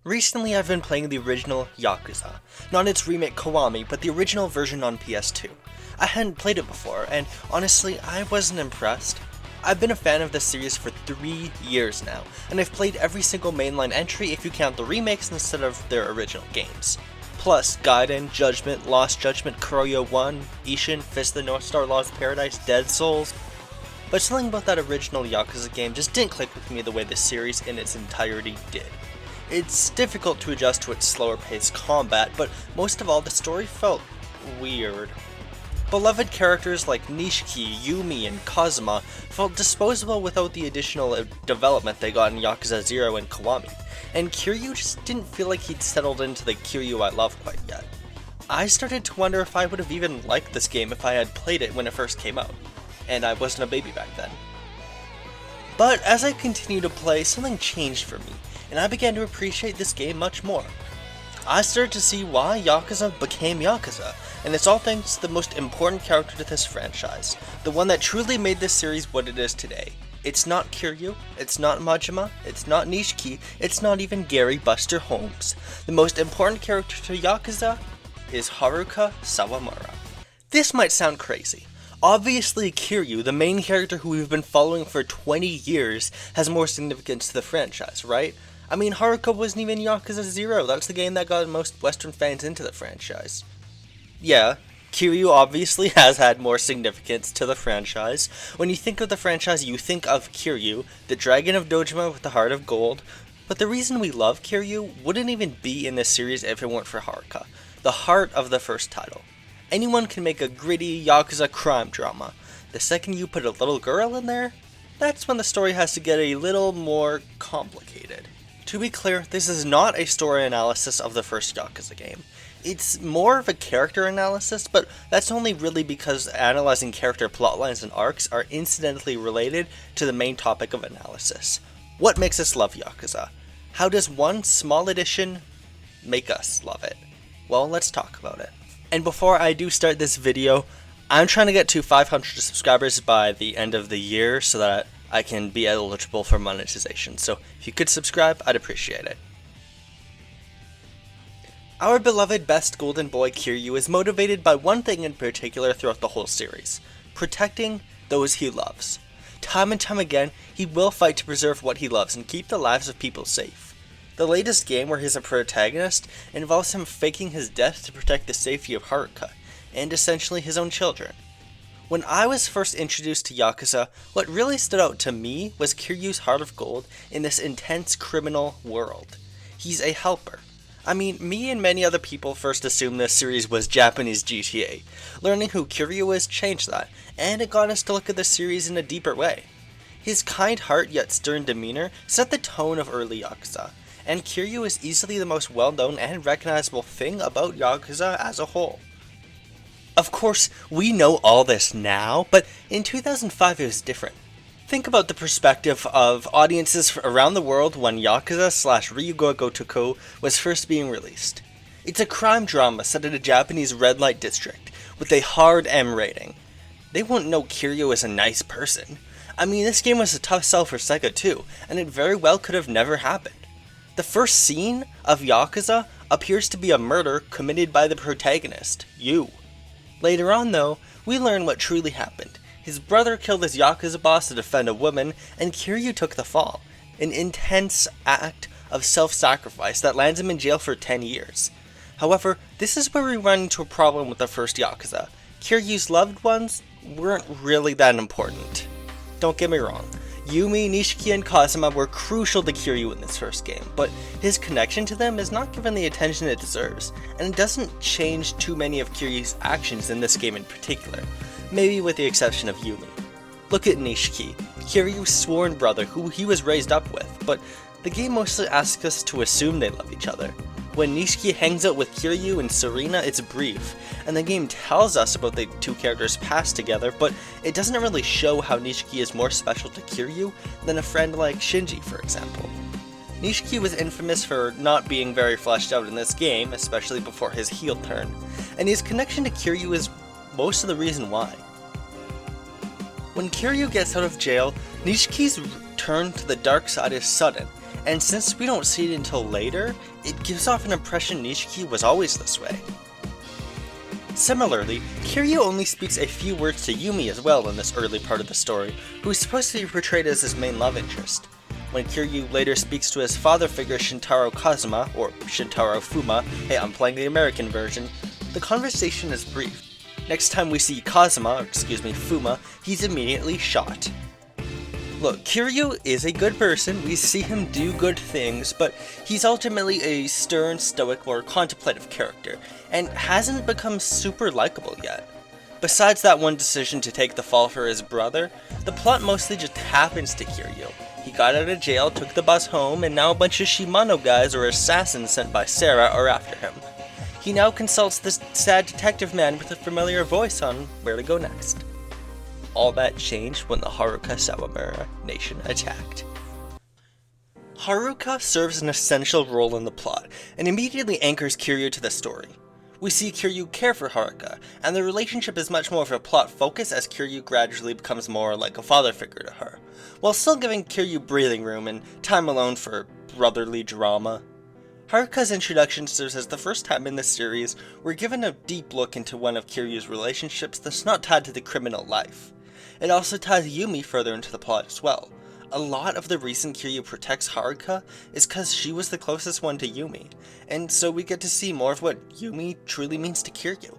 Recently I've been playing the original Yakuza, not its remake Kiwami, but the original version on PS2. I hadn't played it before, and honestly, I wasn't impressed. I've been a fan of this series for 3 years now, and I've played every single mainline entry if you count the remakes instead of their original games. Plus, Gaiden, Judgment, Lost Judgment, Kuroyo 1, Ishin, Fist of the North Star, Lost Paradise, Dead Souls. But something about that original Yakuza game just didn't click with me the way this series in its entirety did. It's difficult to adjust to its slower paced combat, but most of all the story felt weird. Beloved characters like Nishiki, Yumi, and Kazuma felt disposable without the additional development they got in Yakuza 0 and Kiwami, and Kiryu just didn't feel like he'd settled into the Kiryu I love quite yet. I started to wonder if I would have even liked this game if I had played it when it first came out, and I wasn't a baby back then. But as I continued to play, something changed for me, and I began to appreciate this game much more. I started to see why Yakuza became Yakuza, and it's all thanks to the most important character to this franchise, the one that truly made this series what it is today. It's not Kiryu, it's not Majima, it's not Nishiki, it's not even Gary Buster Holmes. The most important character to Yakuza is Haruka Sawamura. This might sound crazy. Obviously, Kiryu, the main character who we've been following for 20 years, has more significance to the franchise, right? I mean, Haruka wasn't even Yakuza 0, that's the game that got most Western fans into the franchise. Yeah, Kiryu obviously has had more significance to the franchise. When you think of the franchise, you think of Kiryu, the Dragon of Dojima with the Heart of Gold, but the reason we love Kiryu wouldn't even be in this series if it weren't for Haruka, the heart of the first title. Anyone can make a gritty Yakuza crime drama. The second you put a little girl in there, that's when the story has to get a little more complicated. To be clear, this is not a story analysis of the first Yakuza game. It's more of a character analysis, but that's only really because analyzing character plotlines and arcs are incidentally related to the main topic of analysis. What makes us love Yakuza? How does one small addition make us love it? Well, let's talk about it. And before I do start this video, I'm trying to get to 500 subscribers by the end of the year so that I can be eligible for monetization. So if you could subscribe, I'd appreciate it. Our beloved best golden boy Kiryu is motivated by one thing in particular throughout the whole series: protecting those he loves. Time and time again, he will fight to preserve what he loves and keep the lives of people safe. The latest game, where he's a protagonist, involves him faking his death to protect the safety of Haruka, and essentially his own children. When I was first introduced to Yakuza, what really stood out to me was Kiryu's heart of gold in this intense criminal world. He's a helper. I mean, me and many other people first assumed this series was Japanese GTA. Learning who Kiryu is changed that, and it got us to look at the series in a deeper way. His kind heart yet stern demeanor set the tone of early Yakuza, and Kiryu is easily the most well-known and recognizable thing about Yakuza as a whole. Of course, we know all this now, but in 2005 it was different. Think about the perspective of audiences around the world when Yakuza/Ryuga Gotoku was first being released. It's a crime drama set in a Japanese red light district, with a hard M rating. They wouldn't know Kiryu as a nice person. I mean, this game was a tough sell for Sega too, and it very well could have never happened. The first scene of Yakuza appears to be a murder committed by the protagonist, you. Later on though, we learn what truly happened. His brother killed his Yakuza boss to defend a woman, and Kiryu took the fall. An intense act of self-sacrifice that lands him in jail for 10 years. However, this is where we run into a problem with the first Yakuza. Kiryu's loved ones weren't really that important. Don't get me wrong. Yumi, Nishiki, and Kazuma were crucial to Kiryu in this first game, but his connection to them is not given the attention it deserves, and it doesn't change too many of Kiryu's actions in this game in particular, maybe with the exception of Yumi. Look at Nishiki, Kiryu's sworn brother who he was raised up with, but the game mostly asks us to assume they love each other. When Nishiki hangs out with Kiryu and Serena, it's brief, and the game tells us about the two characters' past together, but it doesn't really show how Nishiki is more special to Kiryu than a friend like Shinji, for example. Nishiki was infamous for not being very fleshed out in this game, especially before his heel turn, and his connection to Kiryu is most of the reason why. When Kiryu gets out of jail, Nishiki's turn to the dark side is sudden, and since we don't see it until later, it gives off an impression Nishiki was always this way. Similarly, Kiryu only speaks a few words to Yumi as well in this early part of the story, who is supposed to be portrayed as his main love interest. When Kiryu later speaks to his father figure Shintaro Kazuma, or Shintaro Fuma, hey, I'm playing the American version, the conversation is brief. Next time we see Fuma, he's immediately shot. Look, Kiryu is a good person, we see him do good things, but he's ultimately a stern, stoic, or contemplative character, and hasn't become super likable yet. Besides that one decision to take the fall for his brother, the plot mostly just happens to Kiryu. He got out of jail, took the bus home, and now a bunch of Shimano guys or assassins sent by Sarah are after him. He now consults this sad detective man with a familiar voice on where to go next. All that changed when the Haruka Sawamura nation attacked. Haruka serves an essential role in the plot, and immediately anchors Kiryu to the story. We see Kiryu care for Haruka, and the relationship is much more of a plot focus as Kiryu gradually becomes more like a father figure to her, while still giving Kiryu breathing room and time alone for brotherly drama. Haruka's introduction serves as the first time in this series we're given a deep look into one of Kiryu's relationships that's not tied to the criminal life. It also ties Yumi further into the plot as well. A lot of the reason Kiryu protects Haruka is because she was the closest one to Yumi, and so we get to see more of what Yumi truly means to Kiryu.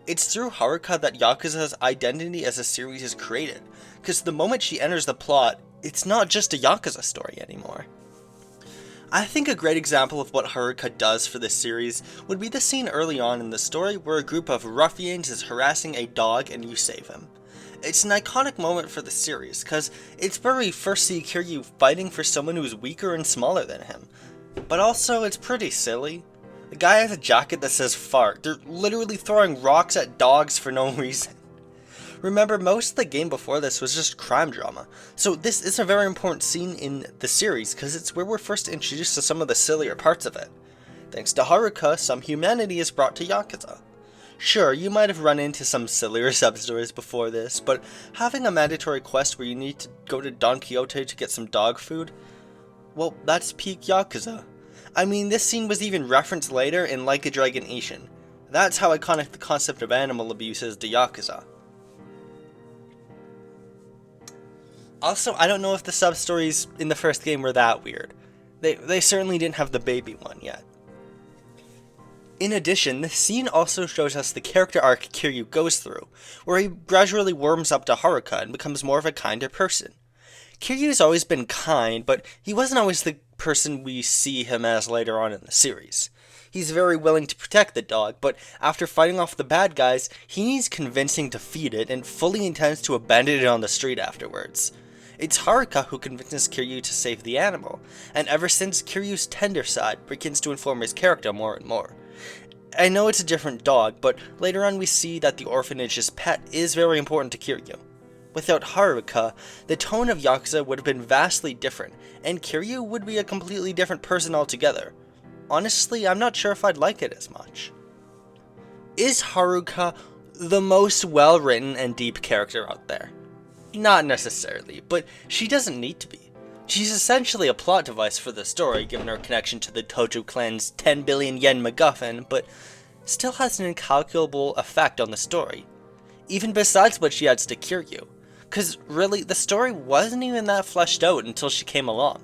It's through Haruka that Yakuza's identity as a series is created, because the moment she enters the plot, it's not just a Yakuza story anymore. I think a great example of what Haruka does for this series would be the scene early on in the story where a group of ruffians is harassing a dog and you save him. It's an iconic moment for the series, because it's where we first see Kiryu fighting for someone who's weaker and smaller than him. But also, it's pretty silly. The guy has a jacket that says fart. They're literally throwing rocks at dogs for no reason. Remember, most of the game before this was just crime drama, so this is a very important scene in the series because it's where we're first introduced to some of the sillier parts of it. Thanks to Haruka, some humanity is brought to Yakuza. Sure, you might have run into some sillier sub-stories before this, but having a mandatory quest where you need to go to Don Quixote to get some dog food? Well, that's peak Yakuza. I mean, this scene was even referenced later in Like a Dragon Ishin. That's how iconic the concept of animal abuse is to Yakuza. Also, I don't know if the sub-stories in the first game were that weird. They certainly didn't have the baby one yet. In addition, this scene also shows us the character arc Kiryu goes through, where he gradually warms up to Haruka and becomes more of a kinder person. Kiryu's always been kind, but he wasn't always the person we see him as later on in the series. He's very willing to protect the dog, but after fighting off the bad guys, he needs convincing to feed it and fully intends to abandon it on the street afterwards. It's Haruka who convinces Kiryu to save the animal, and ever since, Kiryu's tender side begins to inform his character more and more. I know it's a different dog, but later on we see that the orphanage's pet is very important to Kiryu. Without Haruka, the tone of Yakuza would have been vastly different, and Kiryu would be a completely different person altogether. Honestly, I'm not sure if I'd like it as much. Is Haruka the most well-written and deep character out there? Not necessarily, but she doesn't need to be. She's essentially a plot device for the story, given her connection to the Tojo clan's 10 billion yen MacGuffin, but still has an incalculable effect on the story. Even besides what she adds to Kiryu. Cause really, the story wasn't even that fleshed out until she came along.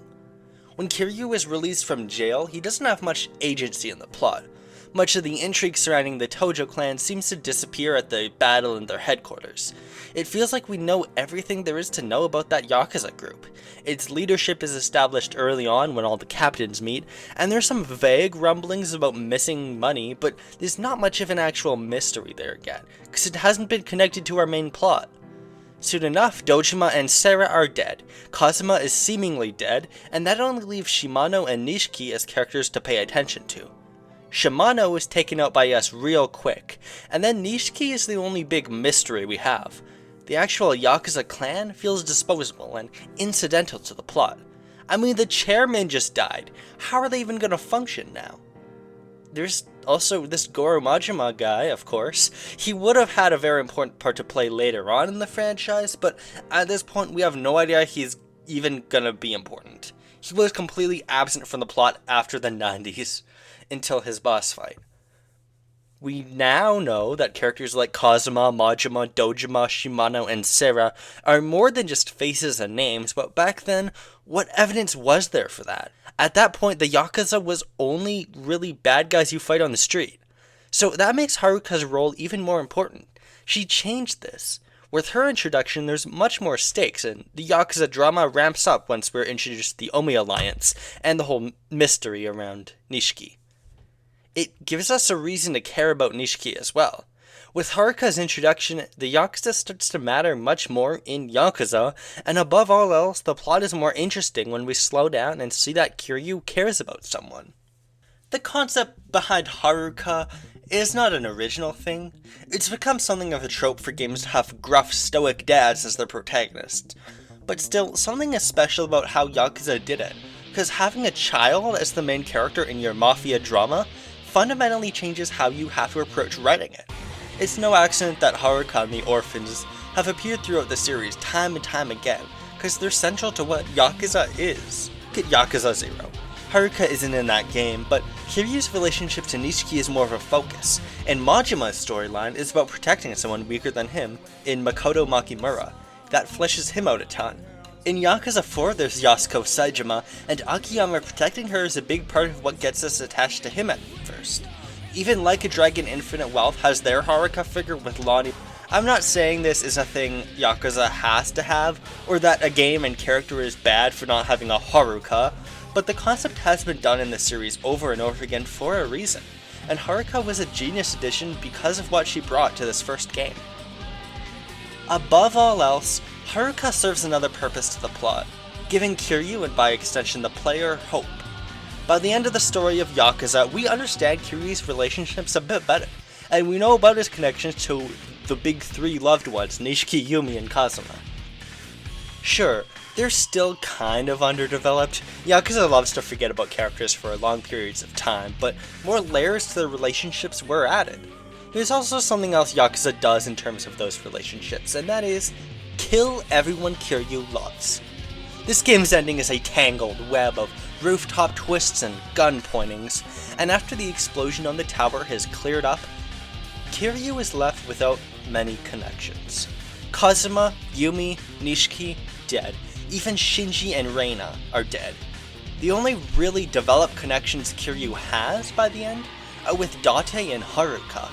When Kiryu is released from jail, he doesn't have much agency in the plot. Much of the intrigue surrounding the Tojo clan seems to disappear at the battle in their headquarters. It feels like we know everything there is to know about that Yakuza group. Its leadership is established early on when all the captains meet, and there's some vague rumblings about missing money, but there's not much of an actual mystery there yet, because it hasn't been connected to our main plot. Soon enough, Dojima and Sarah are dead, Kazuma is seemingly dead, and that only leaves Shimano and Nishiki as characters to pay attention to. Shimano is taken out by us real quick, and then Nishiki is the only big mystery we have. The actual Yakuza clan feels disposable and incidental to the plot. I mean, the chairman just died. How are they even gonna function now? There's also this Goro Majima guy, of course. He would have had a very important part to play later on in the franchise, but at this point we have no idea he's even gonna be important. He was completely absent from the plot after the 90s, until his boss fight. We now know that characters like Kazuma, Majima, Dojima, Shimano, and Sera are more than just faces and names, but back then, what evidence was there for that? At that point, the Yakuza was only really bad guys you fight on the street. So that makes Haruka's role even more important. She changed this. With her introduction, there's much more stakes, and the Yakuza drama ramps up once we're introduced to the Omi Alliance and the whole mystery around Nishiki. It gives us a reason to care about Nishiki as well. With Haruka's introduction, the Yakuza starts to matter much more in Yakuza, and above all else, the plot is more interesting when we slow down and see that Kiryu cares about someone. The concept behind Haruka is not an original thing. It's become something of a trope for games to have gruff, stoic dads as their protagonists. But still, something is special about how Yakuza did it, because having a child as the main character in your mafia drama fundamentally changes how you have to approach writing it. It's no accident that Haruka and the orphans have appeared throughout the series time and time again, because they're central to what Yakuza is. Look at Yakuza 0. Haruka isn't in that game, but Kiryu's relationship to Nishiki is more of a focus, and Majima's storyline is about protecting someone weaker than him in Makoto Makimura. That fleshes him out a ton. In Yakuza 4, there's Yasuko Saejima, and Akiyama protecting her is a big part of what gets us attached to him at first. Even Like a Dragon Infinite Wealth has their Haruka figure with Lonnie. I'm not saying this is a thing Yakuza has to have, or that a game and character is bad for not having a Haruka, but the concept has been done in the series over and over again for a reason, and Haruka was a genius addition because of what she brought to this first game. Above all else, Haruka serves another purpose to the plot, giving Kiryu and by extension the player hope. By the end of the story of Yakuza, we understand Kiryu's relationships a bit better, and we know about his connections to the big three loved ones, Nishiki, Yumi, and Kazuma. Sure, they're still kind of underdeveloped. Yakuza loves to forget about characters for long periods of time, but more layers to their relationships were added. There's also something else Yakuza does in terms of those relationships, and that is kill everyone Kiryu loves. This game's ending is a tangled web of rooftop twists and gun pointings, and after the explosion on the tower has cleared up, Kiryu is left without many connections. Kazuma, Yumi, Nishiki, dead. Even Shinji and Reina are dead. The only really developed connections Kiryu has by the end are with Date and Haruka.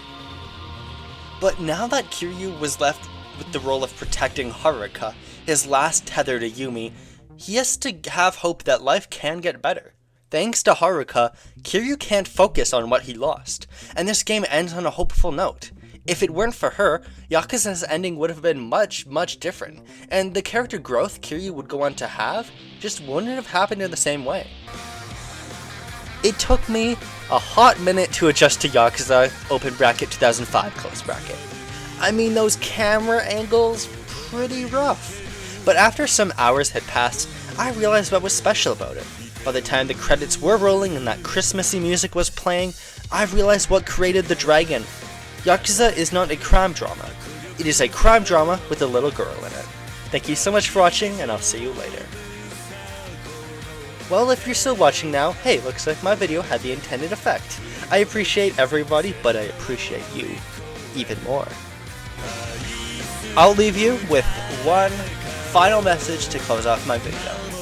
But now that Kiryu was left with the role of protecting Haruka, his last tether to Yumi, he has to have hope that life can get better. Thanks to Haruka, Kiryu can't focus on what he lost, and this game ends on a hopeful note. If it weren't for her, Yakuza's ending would have been much, much different, and the character growth Kiryu would go on to have just wouldn't have happened in the same way. It took me a hot minute to adjust to Yakuza, open bracket 2005, close bracket. I mean, those camera angles, pretty rough. But after some hours had passed, I realized what was special about it. By the time the credits were rolling and that Christmassy music was playing, I realized what created the dragon. Yakuza is not a crime drama. It is a crime drama with a little girl in it. Thank you so much for watching, and I'll see you later. Well, if you're still watching now, hey, looks like my video had the intended effect. I appreciate everybody, but I appreciate you even more. I'll leave you with one final message to close off my video.